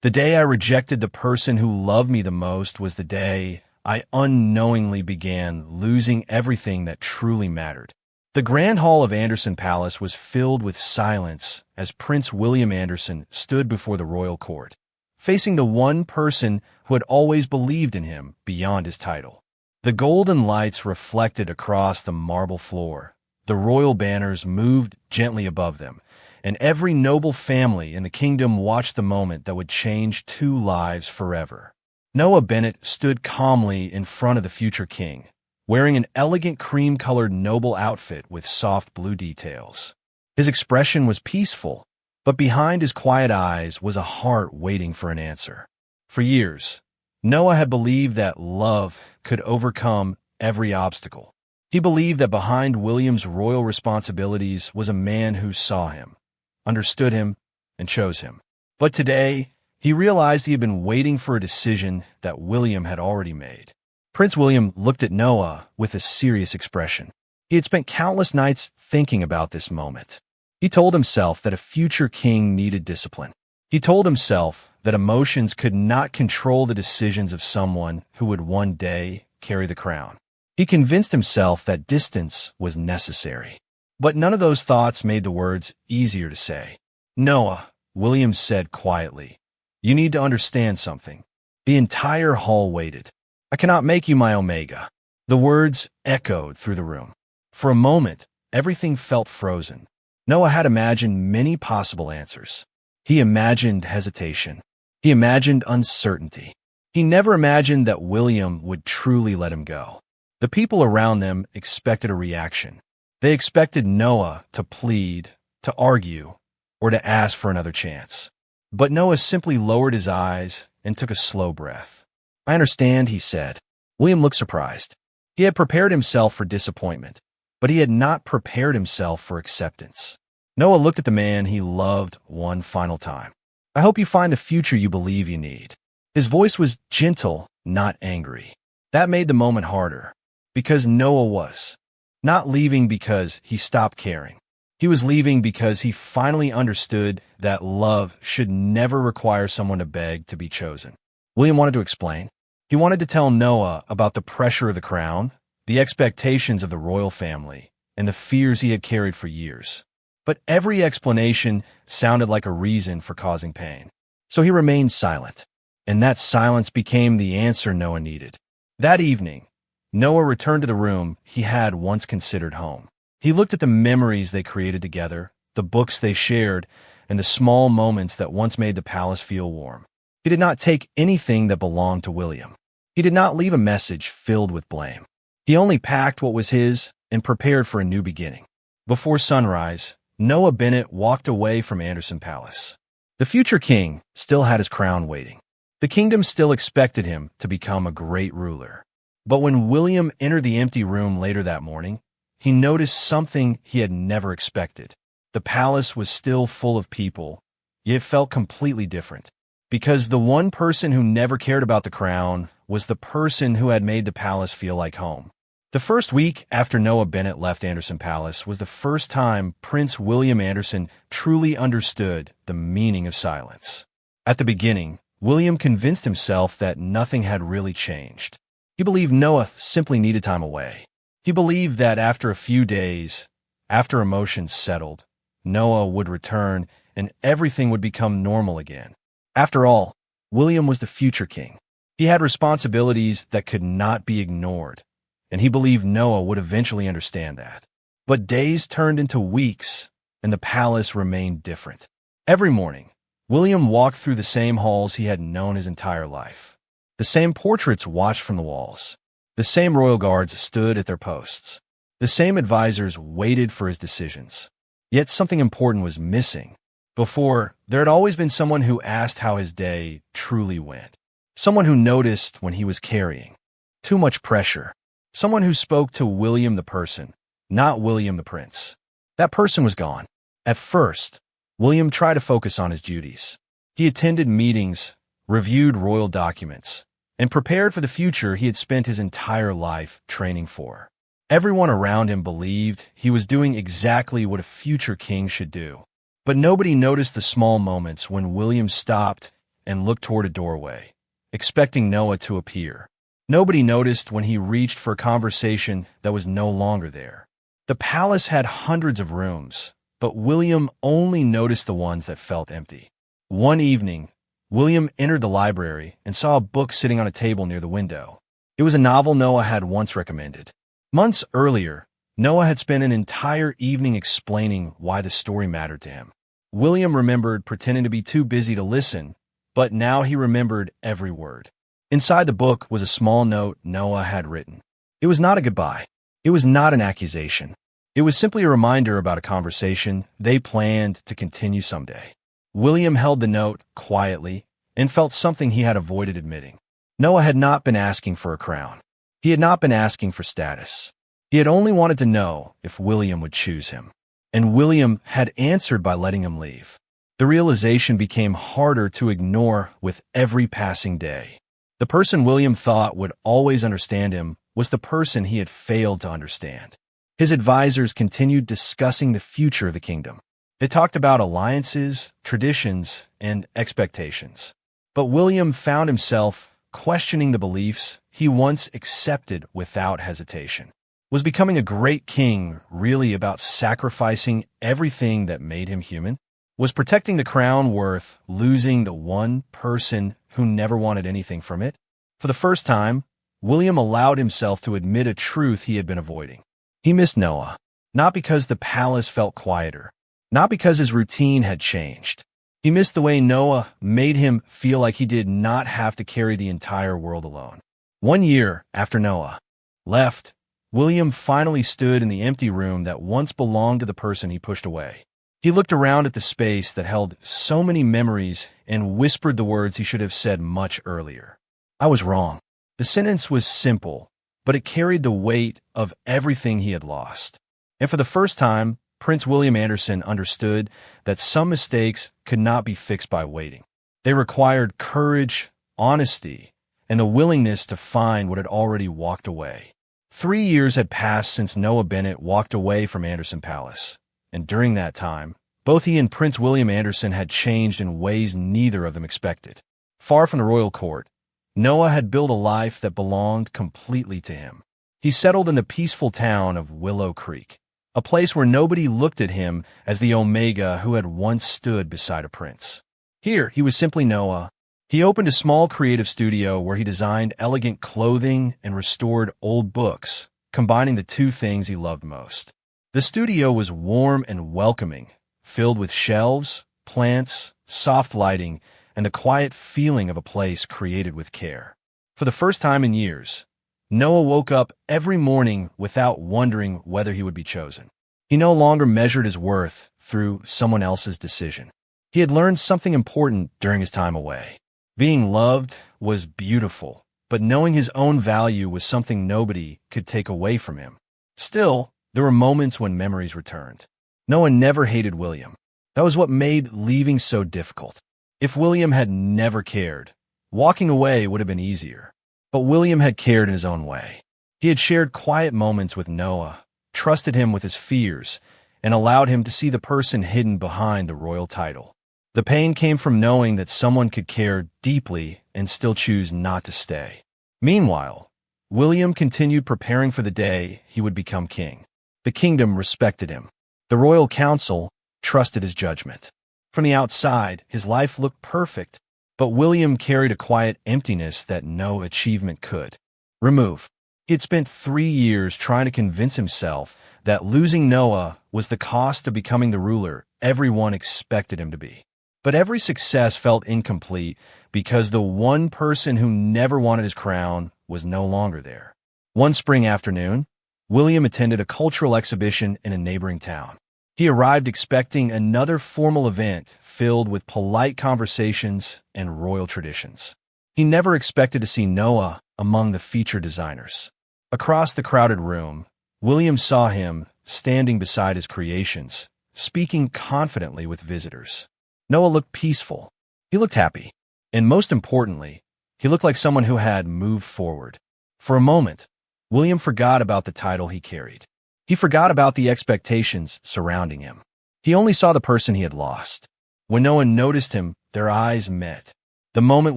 The day I rejected the person who loved me the most was the day I unknowingly began losing everything that truly mattered. The Grand Hall of Anderson Palace was filled with silence as Prince William Anderson stood before the royal court, facing the one person who had always believed in him beyond his title. The golden lights reflected across the marble floor. The royal banners moved gently above them, and every noble family in the kingdom watched the moment that would change two lives forever. Noah Bennett stood calmly in front of the future king, wearing an elegant cream-colored noble outfit with soft blue details. His expression was peaceful, but behind his quiet eyes was a heart waiting for an answer. For years, Noah had believed that love could overcome every obstacle. He believed that behind William's royal responsibilities was a man who saw him, understood him, and chose him. But today, he realized he had been waiting for a decision that William had already made. Prince William looked at Noah with a serious expression. He had spent countless nights thinking about this moment. He told himself that a future king needed discipline. He told himself that emotions could not control the decisions of someone who would one day carry the crown. He convinced himself that distance was necessary. But none of those thoughts made the words easier to say. "Noah," William said quietly, "you need to understand something." The entire hall waited. "I cannot make you my Omega." The words echoed through the room. For a moment, everything felt frozen. Noah had imagined many possible answers. He imagined hesitation. He imagined uncertainty. He never imagined that William would truly let him go. The people around them expected a reaction. They expected Noah to plead, to argue, or to ask for another chance. But Noah simply lowered his eyes and took a slow breath. "I understand," he said. William looked surprised. He had prepared himself for disappointment, but he had not prepared himself for acceptance. Noah looked at the man he loved one final time. "I hope you find the future you believe you need." His voice was gentle, not angry. That made the moment harder, because Noah was not leaving because he stopped caring. He was leaving because he finally understood that love should never require someone to beg to be chosen. William wanted to explain. He wanted to tell Noah about the pressure of the crown, the expectations of the royal family, and the fears he had carried for years. But every explanation sounded like a reason for causing pain. So he remained silent, and that silence became the answer Noah needed. That evening, Noah returned to the room he had once considered home. He looked at the memories they created together, the books they shared, and the small moments that once made the palace feel warm. He did not take anything that belonged to William. He did not leave a message filled with blame. He only packed what was his and prepared for a new beginning. Before sunrise, Noah Bennett walked away from Anderson Palace. The future king still had his crown waiting. The kingdom still expected him to become a great ruler. But when William entered the empty room later that morning, he noticed something he had never expected. The palace was still full of people, yet it felt completely different. Because the one person who never cared about the crown was the person who had made the palace feel like home. The first week after Noah Bennett left Anderson Palace was the first time Prince William Anderson truly understood the meaning of silence. At the beginning, William convinced himself that nothing had really changed. He believed Noah simply needed time away. He believed that after a few days, after emotions settled, Noah would return and everything would become normal again. After all, William was the future king. He had responsibilities that could not be ignored, and he believed Noah would eventually understand that. But days turned into weeks, and the palace remained different. Every morning, William walked through the same halls he had known his entire life. The same portraits watched from the walls. The same royal guards stood at their posts. The same advisors waited for his decisions. Yet something important was missing. Before, there had always been someone who asked how his day truly went. Someone who noticed when he was carrying too much pressure. Someone who spoke to William the person, not William the prince. That person was gone. At first, William tried to focus on his duties. He attended meetings, reviewed royal documents, and prepared for the future he had spent his entire life training for. Everyone around him believed he was doing exactly what a future king should do. But nobody noticed the small moments when William stopped and looked toward a doorway, expecting Noah to appear. Nobody noticed when he reached for a conversation that was no longer there. The palace had hundreds of rooms, but William only noticed the ones that felt empty. One evening, William entered the library and saw a book sitting on a table near the window. It was a novel Noah had once recommended. Months earlier, Noah had spent an entire evening explaining why the story mattered to him. William remembered pretending to be too busy to listen, but now he remembered every word. Inside the book was a small note Noah had written. It was not a goodbye. It was not an accusation. It was simply a reminder about a conversation they planned to continue someday. William held the note quietly and felt something he had avoided admitting. Noah had not been asking for a crown. He had not been asking for status. He had only wanted to know if William would choose him. And William had answered by letting him leave. The realization became harder to ignore with every passing day. The person William thought would always understand him was the person he had failed to understand. His advisors continued discussing the future of the kingdom. They talked about alliances, traditions, and expectations. But William found himself questioning the beliefs he once accepted without hesitation. Was becoming a great king really about sacrificing everything that made him human? Was protecting the crown worth losing the one person who never wanted anything from it? For the first time, William allowed himself to admit a truth he had been avoiding. He missed Noah, not because the palace felt quieter, not because his routine had changed. He missed the way Noah made him feel like he did not have to carry the entire world alone. 1 year after Noah left, William finally stood in the empty room that once belonged to the person he pushed away. He looked around at the space that held so many memories and whispered the words he should have said much earlier. I was wrong. The sentence was simple, but it carried the weight of everything he had lost. And for the first time, Prince William Anderson understood that some mistakes could not be fixed by waiting. They required courage, honesty, and the willingness to find what had already walked away. 3 years had passed since Noah Bennett walked away from Anderson Palace, and during that time, both he and Prince William Anderson had changed in ways neither of them expected. Far from the royal court, Noah had built a life that belonged completely to him. He settled in the peaceful town of Willow Creek, a place where nobody looked at him as the Omega who had once stood beside a prince. Here, he was simply Noah. He opened a small creative studio where he designed elegant clothing and restored old books, combining the two things he loved most. The studio was warm and welcoming, filled with shelves, plants, soft lighting, and the quiet feeling of a place created with care. For the first time in years, Noah woke up every morning without wondering whether he would be chosen. He no longer measured his worth through someone else's decision. He had learned something important during his time away. Being loved was beautiful, but knowing his own value was something nobody could take away from him. Still, there were moments when memories returned. Noah never hated William. That was what made leaving so difficult. If William had never cared, walking away would have been easier. But William had cared in his own way. He had shared quiet moments with Noah, trusted him with his fears, and allowed him to see the person hidden behind the royal title. The pain came from knowing that someone could care deeply and still choose not to stay. Meanwhile, William continued preparing for the day he would become king. The kingdom respected him. The royal council trusted his judgment. From the outside, his life looked perfect, but William carried a quiet emptiness that no achievement could remove. He had spent 3 years trying to convince himself that losing Noah was the cost of becoming the ruler everyone expected him to be. But every success felt incomplete because the one person who never wanted his crown was no longer there. One spring afternoon, William attended a cultural exhibition in a neighboring town. He arrived expecting another formal event filled with polite conversations and royal traditions. He never expected to see Noah among the featured designers. Across the crowded room, William saw him standing beside his creations, speaking confidently with visitors. Noah looked peaceful. He looked happy. And most importantly, he looked like someone who had moved forward. For a moment, William forgot about the title he carried. He forgot about the expectations surrounding him. He only saw the person he had lost. When no one noticed him, their eyes met. The moment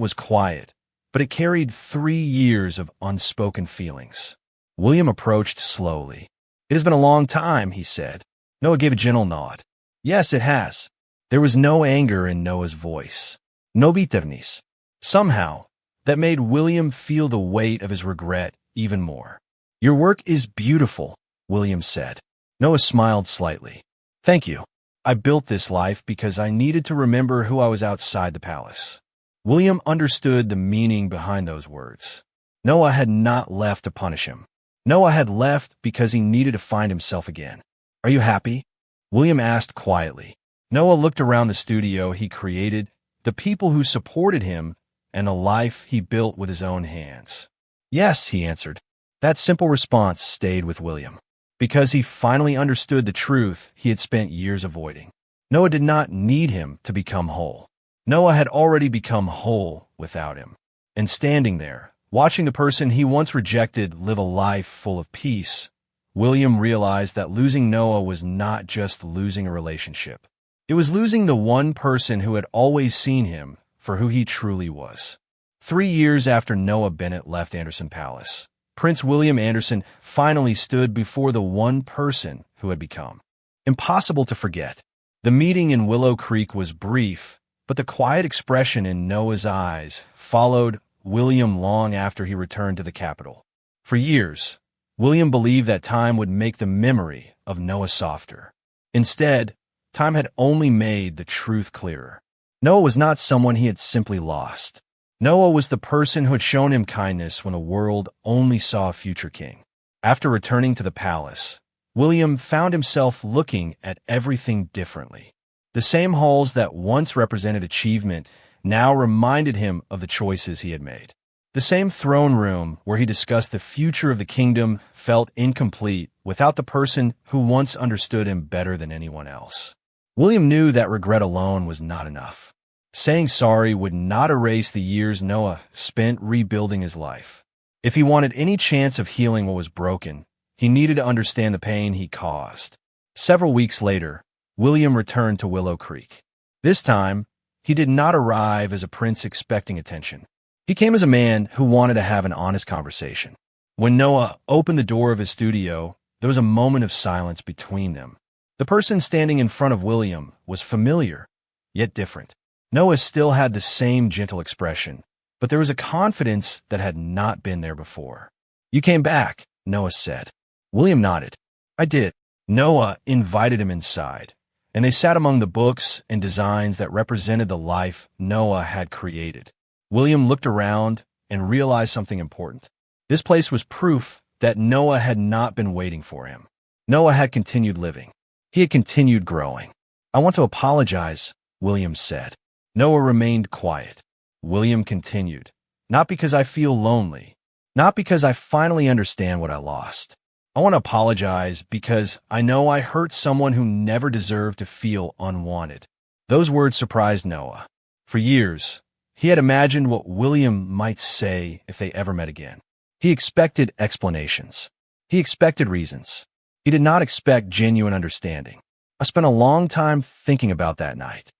was quiet, but it carried 3 years of unspoken feelings. William approached slowly. "It has been a long time," he said. Noah gave a gentle nod. "Yes, it has." There was no anger in Noah's voice. No bitterness. Somehow, that made William feel the weight of his regret even more. "Your work is beautiful," William said. Noah smiled slightly. "Thank you. I built this life because I needed to remember who I was outside the palace." William understood the meaning behind those words. Noah had not left to punish him. Noah had left because he needed to find himself again. "Are you happy?" William asked quietly. Noah looked around the studio he created, the people who supported him, and the life he built with his own hands. "Yes," he answered. That simple response stayed with William, because he finally understood the truth he had spent years avoiding. Noah did not need him to become whole. Noah had already become whole without him. And standing there, watching the person he once rejected live a life full of peace, William realized that losing Noah was not just losing a relationship. It was losing the one person who had always seen him for who he truly was. 3 years after Noah Bennett left Anderson Palace, Prince William Anderson finally stood before the one person who had become impossible to forget. The meeting in Willow Creek was brief, but the quiet expression in Noah's eyes followed William long after he returned to the capital. For years, William believed that time would make the memory of Noah softer. Instead, time had only made the truth clearer. Noah was not someone he had simply lost. Noah was the person who had shown him kindness when the world only saw a future king. After returning to the palace, William found himself looking at everything differently. The same halls that once represented achievement now reminded him of the choices he had made. The same throne room where he discussed the future of the kingdom felt incomplete without the person who once understood him better than anyone else. William knew that regret alone was not enough. Saying sorry would not erase the years Noah spent rebuilding his life. If he wanted any chance of healing what was broken, he needed to understand the pain he caused. Several weeks later, William returned to Willow Creek. This time, he did not arrive as a prince expecting attention. He came as a man who wanted to have an honest conversation. When Noah opened the door of his studio, there was a moment of silence between them. The person standing in front of William was familiar, yet different. Noah still had the same gentle expression, but there was a confidence that had not been there before. "You came back," Noah said. William nodded. "I did." Noah invited him inside, and they sat among the books and designs that represented the life Noah had created. William looked around and realized something important. This place was proof that Noah had not been waiting for him. Noah had continued living. He had continued growing. "I want to apologize," William said. Noah remained quiet. William continued, "Not because I feel lonely. Not because I finally understand what I lost. I want to apologize because I know I hurt someone who never deserved to feel unwanted." Those words surprised Noah. For years, he had imagined what William might say if they ever met again. He expected explanations. He expected reasons. He did not expect genuine understanding. "I spent a long time thinking about that night,"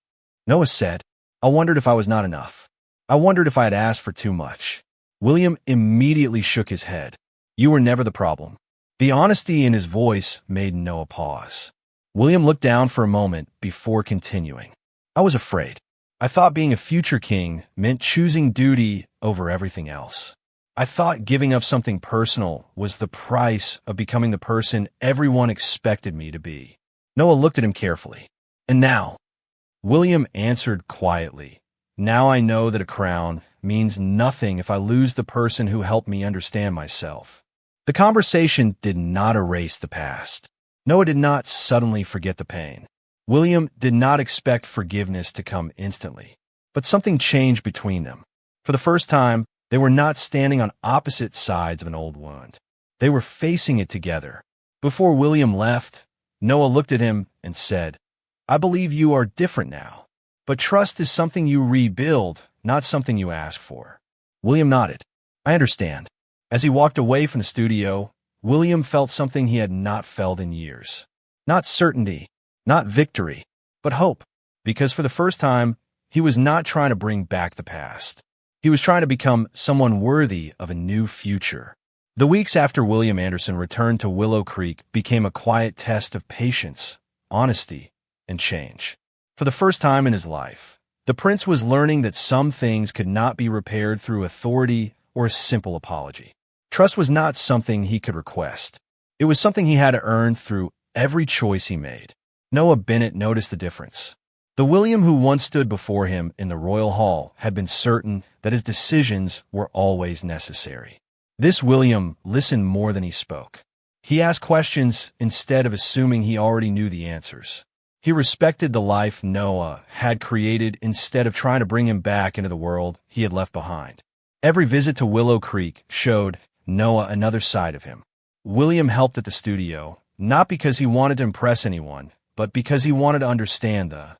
Noah said. "I wondered if I was not enough. I wondered if I had asked for too much." William immediately shook his head. "You were never the problem." The honesty in his voice made Noah pause. William looked down for a moment before continuing. "I was afraid. I thought being a future king meant choosing duty over everything else. I thought giving up something personal was the price of becoming the person everyone expected me to be." Noah looked at him carefully. "And now?" William answered quietly, "Now I know that a crown means nothing if I lose the person who helped me understand myself." The conversation did not erase the past. Noah did not suddenly forget the pain. William did not expect forgiveness to come instantly. But something changed between them. For the first time, they were not standing on opposite sides of an old wound. They were facing it together. Before William left, Noah looked at him and said, "I believe you are different now. But trust is something you rebuild, not something you ask for." William nodded. "I understand." As he walked away from the studio, William felt something he had not felt in years. Not certainty, not victory, but hope. Because for the first time, He was not trying to bring back the past. He was trying to become someone worthy of a new future. The weeks after William Anderson returned to Willow Creek became a quiet test of patience, honesty, and change. For the first time in his life, the prince was learning that some things could not be repaired through authority or a simple apology. Trust was not something he could request. It was something he had to earn through every choice he made. Noah Bennett noticed the difference. The William who once stood before him in the royal hall had been certain that his decisions were always necessary. This William listened more than he spoke. He asked questions instead of assuming he already knew the answers. He respected the life Noah had created instead of trying to bring him back into the world he had left behind. Every visit to Willow Creek showed Noah another side of him. William helped at the studio, not because he wanted to impress anyone, but because he wanted to understand the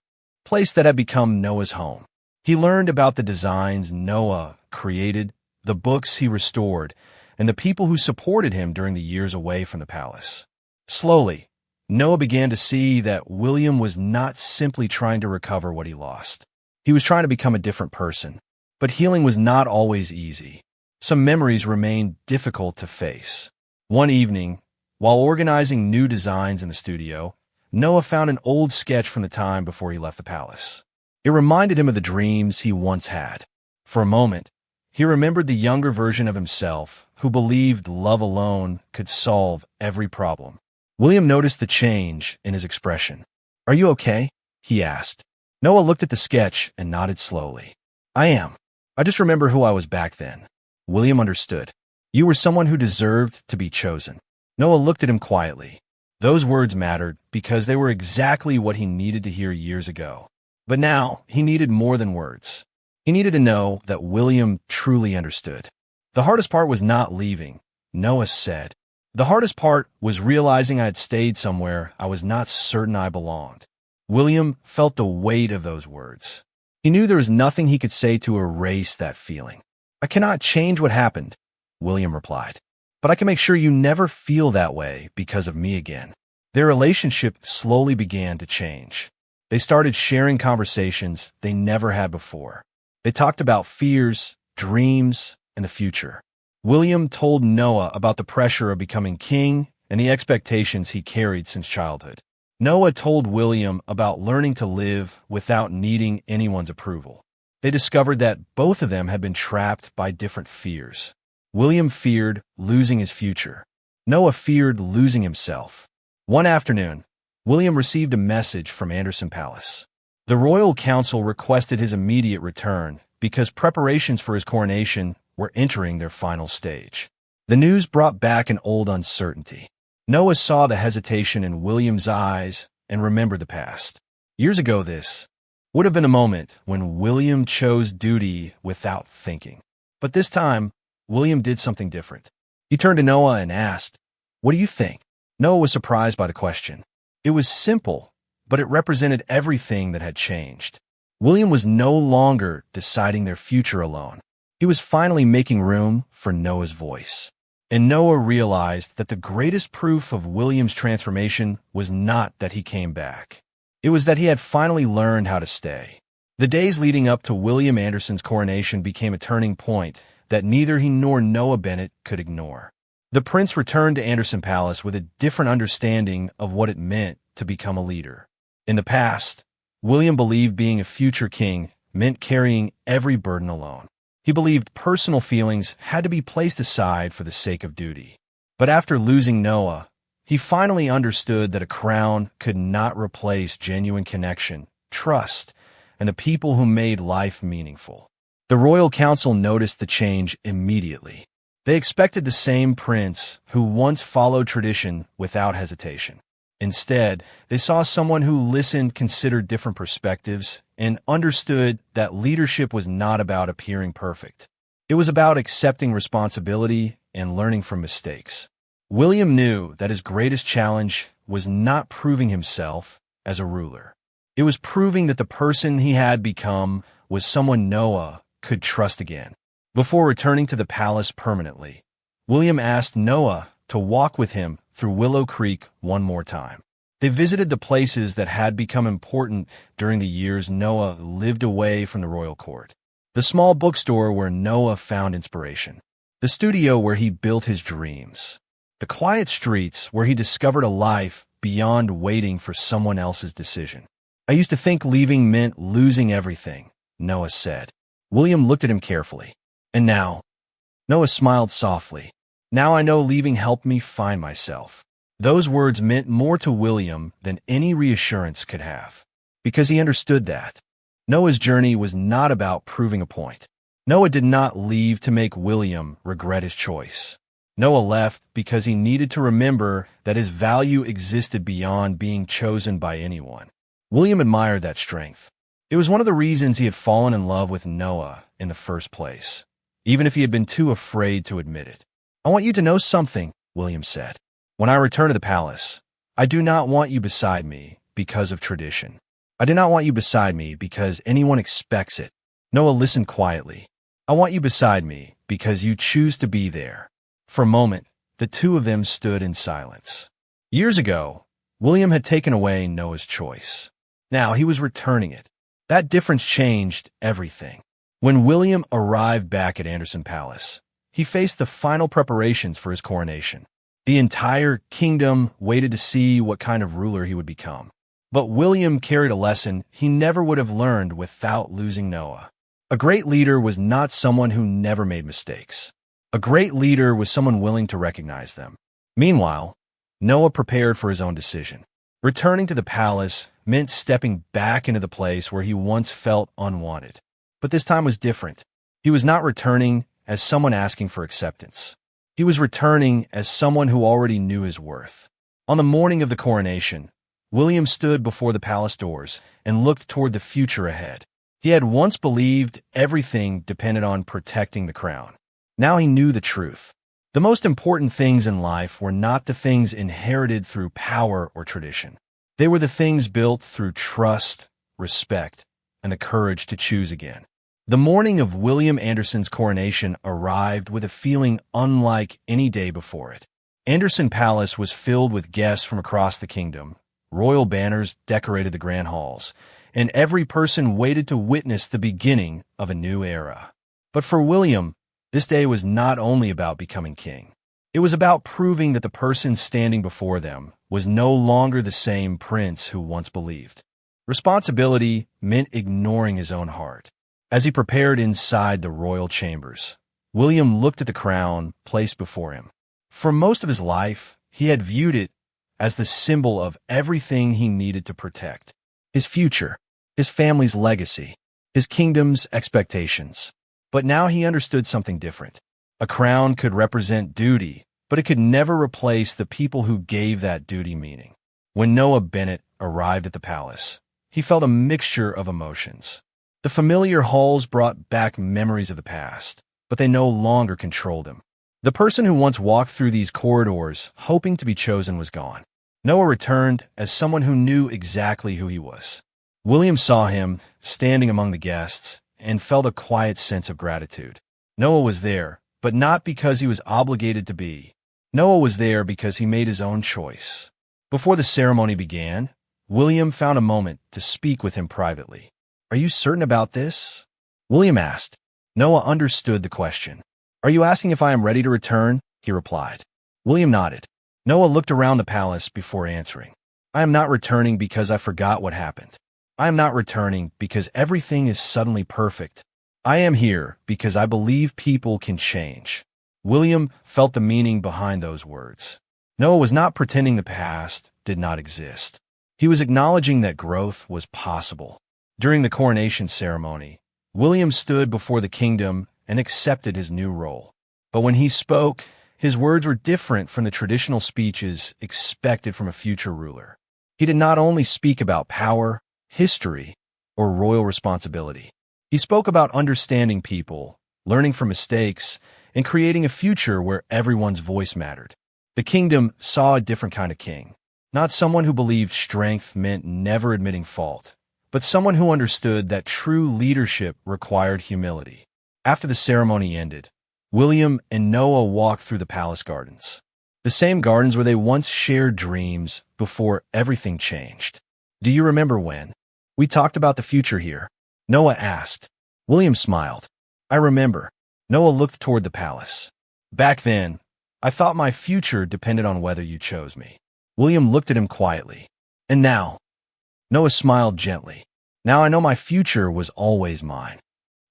place that had become Noah's home. He learned about the designs Noah created, the books he restored, and the people who supported him during the years away from the palace. Slowly, Noah began to see that William was not simply trying to recover what he lost. He was trying to become a different person. But healing was not always easy. Some memories remained difficult to face. One evening, while organizing new designs in the studio, Noah found an old sketch from the time before he left the palace. It reminded him of the dreams he once had. For a moment, he remembered the younger version of himself who believed love alone could solve every problem. William noticed the change in his expression. "Are you okay?" he asked. Noah looked at the sketch and nodded slowly. "I am. I just remember who I was back then." William understood. "You were someone who deserved to be chosen." Noah looked at him quietly. Those words mattered because they were exactly what he needed to hear years ago. But now, he needed more than words. He needed to know that William truly understood. "The hardest part was not leaving," Noah said. "The hardest part was realizing I had stayed somewhere I was not certain I belonged." William felt the weight of those words. He knew there was nothing he could say to erase that feeling. "I cannot change what happened," William replied, "but I can make sure you never feel that way because of me again." Their relationship slowly began to change. They started sharing conversations they never had before. They talked about fears, dreams, and the future. William told Noah about the pressure of becoming king and the expectations he carried since childhood. Noah told William about learning to live without needing anyone's approval. They discovered that both of them had been trapped by different fears. William feared losing his future. Noah feared losing himself. One afternoon, William received a message from Anderson Palace. The royal council requested his immediate return because preparations for his coronation were entering their final stage. The news brought back an old uncertainty. Noah saw the hesitation in William's eyes and remembered the past. Years ago, this would have been a moment when William chose duty without thinking. But this time, William did something different. He turned to Noah and asked, "What do you think?" Noah was surprised by the question. It was simple, but it represented everything that had changed. William was no longer deciding their future alone. He was finally making room for Noah's voice. And Noah realized that the greatest proof of William's transformation was not that he came back. It was that he had finally learned how to stay. The days leading up to William Anderson's coronation became a turning point that neither he nor Noah Bennett could ignore. The prince returned to Anderson Palace with a different understanding of what it meant to become a leader. In the past, William believed being a future king meant carrying every burden alone. He believed personal feelings had to be placed aside for the sake of duty. But after losing Noah, he finally understood that a crown could not replace genuine connection, trust, and the people who made life meaningful. The royal council noticed the change immediately. They expected the same prince who once followed tradition without hesitation. Instead, they saw someone who listened, considered different perspectives, and understood that leadership was not about appearing perfect. It was about accepting responsibility and learning from mistakes. William knew that his greatest challenge was not proving himself as a ruler. It was proving that the person he had become was someone Noah could trust again. Before returning to the palace permanently, William asked Noah to walk with him through Willow Creek one more time. They visited the places that had become important during the years Noah lived away from the royal court. The small bookstore where Noah found inspiration. The studio where he built his dreams. The quiet streets where he discovered a life beyond waiting for someone else's decision. I used to think leaving meant losing everything, Noah said. William looked at him carefully. And now? Noah smiled softly. Now I know leaving helped me find myself. Those words meant more to William than any reassurance could have, because he understood that Noah's journey was not about proving a point. Noah did not leave to make William regret his choice. Noah left because he needed to remember that his value existed beyond being chosen by anyone. William admired that strength. It was one of the reasons he had fallen in love with Noah in the first place, even if he had been too afraid to admit it. I want you to know something, William said. When I return to the palace, I do not want you beside me because of tradition. I do not want you beside me because anyone expects it. Noah listened quietly. I want you beside me because you choose to be there. For a moment, the two of them stood in silence. Years ago, William had taken away Noah's choice. Now he was returning it. That difference changed everything. When William arrived back at Anderson Palace, he faced the final preparations for his coronation. The entire kingdom waited to see what kind of ruler he would become. But William carried a lesson he never would have learned without losing Noah. A great leader was not someone who never made mistakes. A great leader was someone willing to recognize them. Meanwhile, Noah prepared for his own decision. Returning to the palace meant stepping back into the place where he once felt unwanted. But this time was different. He was not returning as someone asking for acceptance. He was returning as someone who already knew his worth. On the morning of the coronation, William stood before the palace doors and looked toward the future ahead. He had once believed everything depended on protecting the crown. Now he knew the truth. The most important things in life were not the things inherited through power or tradition. They were the things built through trust, respect, and the courage to choose again. The morning of William Anderson's coronation arrived with a feeling unlike any day before it. Anderson Palace was filled with guests from across the kingdom. Royal banners decorated the grand halls, and every person waited to witness the beginning of a new era. But for William, this day was not only about becoming king. It was about proving that the person standing before them was no longer the same prince who once believed. Responsibility meant ignoring his own heart. As he prepared inside the royal chambers, William looked at the crown placed before him. For most of his life, he had viewed it as the symbol of everything he needed to protect. His future, his family's legacy, his kingdom's expectations. But now he understood something different. A crown could represent duty, but it could never replace the people who gave that duty meaning. When Noah Bennett arrived at the palace, he felt a mixture of emotions. The familiar halls brought back memories of the past, but they no longer controlled him. The person who once walked through these corridors hoping to be chosen was gone. Noah returned as someone who knew exactly who he was. William saw him standing among the guests and felt a quiet sense of gratitude. Noah was there, but not because he was obligated to be. Noah was there because he made his own choice. Before the ceremony began, William found a moment to speak with him privately. "Are you certain about this?" William asked. Noah understood the question. "Are you asking if I am ready to return?" he replied. William nodded. Noah looked around the palace before answering. "I am not returning because I forgot what happened. I am not returning because everything is suddenly perfect. I am here because I believe people can change." William felt the meaning behind those words. Noah was not pretending the past did not exist. He was acknowledging that growth was possible. During the coronation ceremony, William stood before the kingdom and accepted his new role. But when he spoke, his words were different from the traditional speeches expected from a future ruler. He did not only speak about power, history, or royal responsibility. He spoke about understanding people, learning from mistakes, and creating a future where everyone's voice mattered. The kingdom saw a different kind of king, not someone who believed strength meant never admitting fault, but someone who understood that true leadership required humility. After the ceremony ended, William and Noah walked through the palace gardens. The same gardens where they once shared dreams before everything changed. Do you remember when we talked about the future here? Noah asked. William smiled. I remember. Noah looked toward the palace. Back then, I thought my future depended on whether you chose me. William looked at him quietly. And now? Noah smiled gently. Now I know my future was always mine.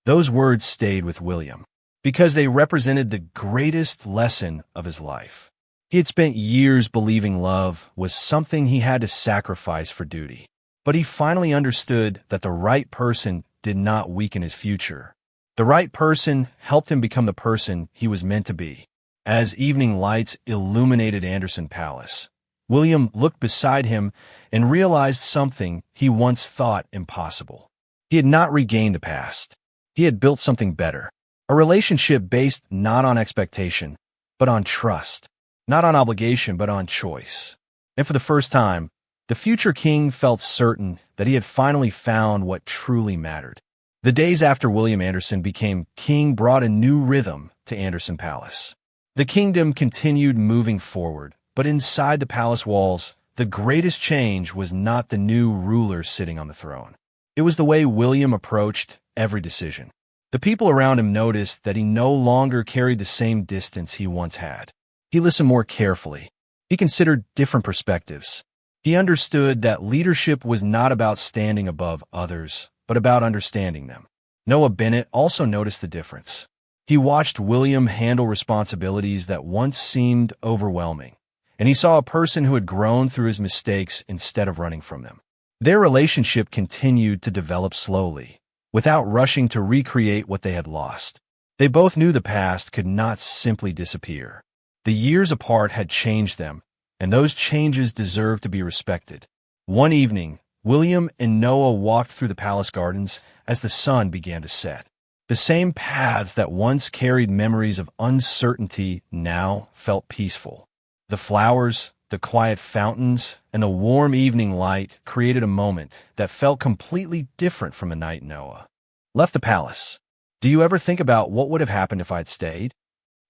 Those words stayed with William because they represented the greatest lesson of his life. He had spent years believing love was something he had to sacrifice for duty. But he finally understood that the right person did not weaken his future. The right person helped him become the person he was meant to be. As evening lights illuminated Anderson Palace, William looked beside him and realized something he once thought impossible. He had not regained the past. He had built something better. A relationship based not on expectation, but on trust. Not on obligation, but on choice. And for the first time, the future king felt certain that he had finally found what truly mattered. The days after William Anderson became king brought a new rhythm to Anderson Palace. The kingdom continued moving forward, but inside the palace walls, the greatest change was not the new ruler sitting on the throne. It was the way William approached every decision. The people around him noticed that he no longer carried the same distance he once had. He listened more carefully. He considered different perspectives. He understood that leadership was not about standing above others, but about understanding them. Noah Bennett also noticed the difference. He watched William handle responsibilities that once seemed overwhelming, and he saw a person who had grown through his mistakes instead of running from them. Their relationship continued to develop slowly, without rushing to recreate what they had lost. They both knew the past could not simply disappear. The years apart had changed them, and those changes deserved to be respected. One evening, William and Noah walked through the palace gardens as the sun began to set. The same paths that once carried memories of uncertainty now felt peaceful. The flowers, the quiet fountains, and the warm evening light created a moment that felt completely different from the night Noah left the palace. Do you ever think about what would have happened if I'd stayed?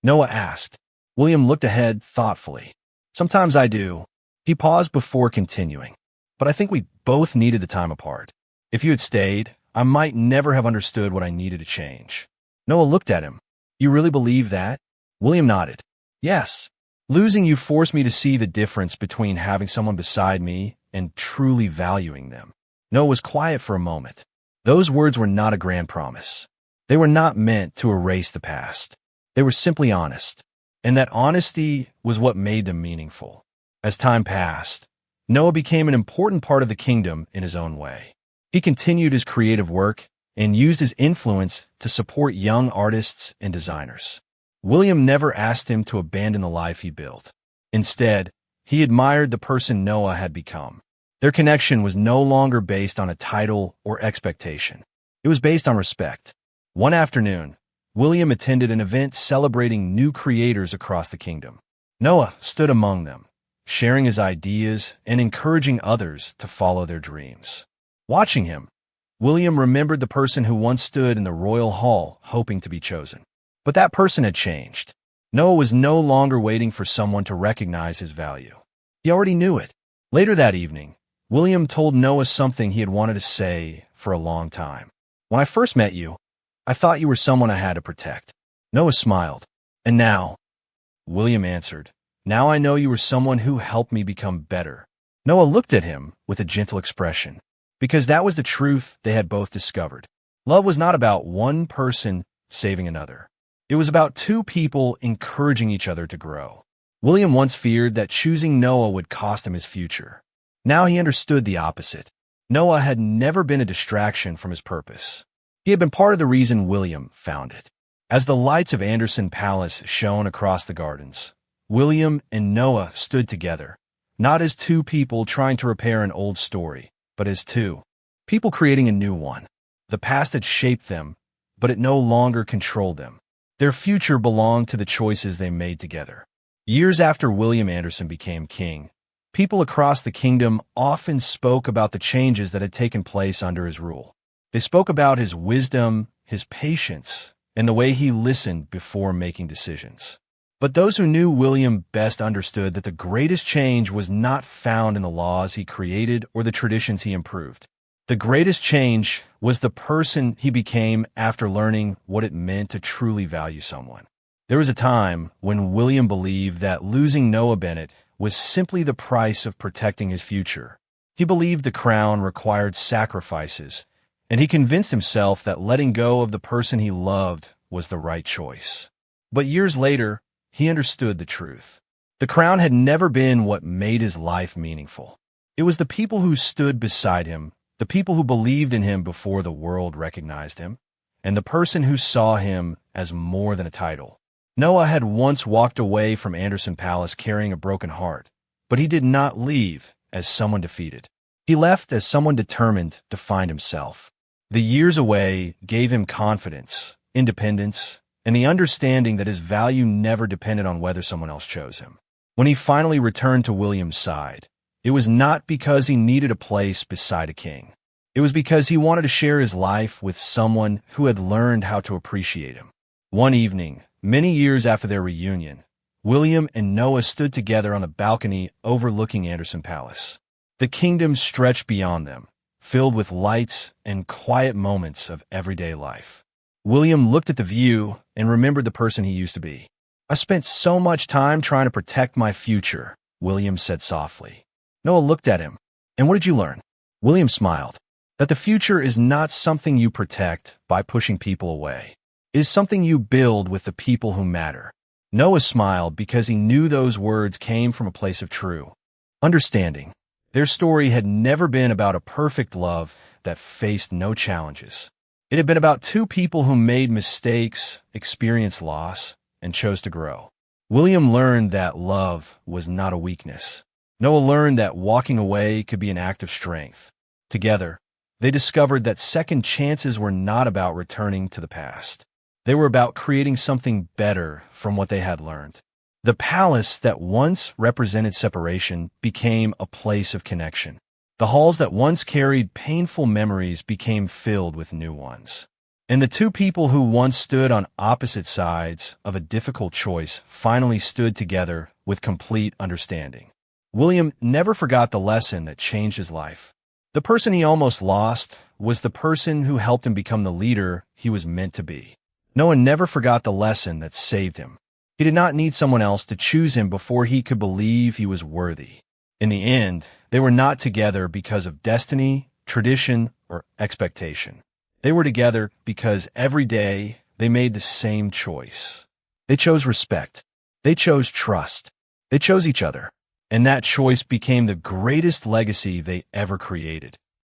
Noah asked. William looked ahead thoughtfully. Sometimes I do. He paused before continuing. But I think we both needed the time apart. If you had stayed, I might never have understood what I needed to change. Noah looked at him. You really believe that? William nodded. Yes. Losing you forced me to see the difference between having someone beside me and truly valuing them. Noah was quiet for a moment. Those words were not a grand promise. They were not meant to erase the past. They were simply honest. And that honesty was what made them meaningful. As time passed, Noah became an important part of the kingdom in his own way. He continued his creative work and used his influence to support young artists and designers. William never asked him to abandon the life he built. Instead, he admired the person Noah had become. Their connection was no longer based on a title or expectation. It was based on respect. One afternoon, William attended an event celebrating new creators across the kingdom. Noah stood among them, sharing his ideas and encouraging others to follow their dreams. Watching him, William remembered the person who once stood in the royal hall hoping to be chosen. But that person had changed. Noah was no longer waiting for someone to recognize his value. He already knew it. Later that evening, William told Noah something he had wanted to say for a long time. When I first met you, I thought you were someone I had to protect. Noah smiled. And now? William answered. Now I know you were someone who helped me become better. Noah looked at him with a gentle expression, because that was the truth they had both discovered. Love was not about one person saving another. It was about two people encouraging each other to grow. William once feared that choosing Noah would cost him his future. Now he understood the opposite. Noah had never been a distraction from his purpose. He had been part of the reason William found it. As the lights of Anderson Palace shone across the gardens, William and Noah stood together, not as two people trying to repair an old story, but as two people creating a new one. The past had shaped them, but it no longer controlled them. Their future belonged to the choices they made together. Years after William Anderson became king, people across the kingdom often spoke about the changes that had taken place under his rule. They spoke about his wisdom, his patience, and the way he listened before making decisions. But those who knew William best understood that the greatest change was not found in the laws he created or the traditions he improved. The greatest change was the person he became after learning what it meant to truly value someone. There was a time when William believed that losing Noah Bennett was simply the price of protecting his future. He believed the crown required sacrifices, and he convinced himself that letting go of the person he loved was the right choice. But years later, he understood the truth. The crown had never been what made his life meaningful. It was the people who stood beside him, the people who believed in him before the world recognized him, and the person who saw him as more than a title. Noah had once walked away from Anderson Palace carrying a broken heart, but he did not leave as someone defeated. He left as someone determined to find himself. The years away gave him confidence, independence, and the understanding that his value never depended on whether someone else chose him. When he finally returned to William's side, it was not because he needed a place beside a king. It was because he wanted to share his life with someone who had learned how to appreciate him. One evening, many years after their reunion, William and Noah stood together on the balcony overlooking Anderson Palace. The kingdom stretched beyond them, filled with lights and quiet moments of everyday life. William looked at the view and remembered the person he used to be. "I spent so much time trying to protect my future," William said softly. Noah looked at him. "And what did you learn?" William smiled. "That the future is not something you protect by pushing people away. It is something you build with the people who matter." Noah smiled because he knew those words came from a place of true understanding. Their story had never been about a perfect love that faced no challenges. It had been about two people who made mistakes, experienced loss, and chose to grow. William learned that love was not a weakness. Noah learned that walking away could be an act of strength. Together, they discovered that second chances were not about returning to the past. They were about creating something better from what they had learned. The palace that once represented separation became a place of connection. The halls that once carried painful memories became filled with new ones. And the two people who once stood on opposite sides of a difficult choice finally stood together with complete understanding. William never forgot the lesson that changed his life. The person he almost lost was the person who helped him become the leader he was meant to be. Noah never forgot the lesson that saved him. He did not need someone else to choose him before he could believe he was worthy. In the end, they were not together because of destiny, tradition, or expectation. They were together because every day they made the same choice. They chose respect. They chose trust. They chose each other. And that choice became the greatest legacy they ever created.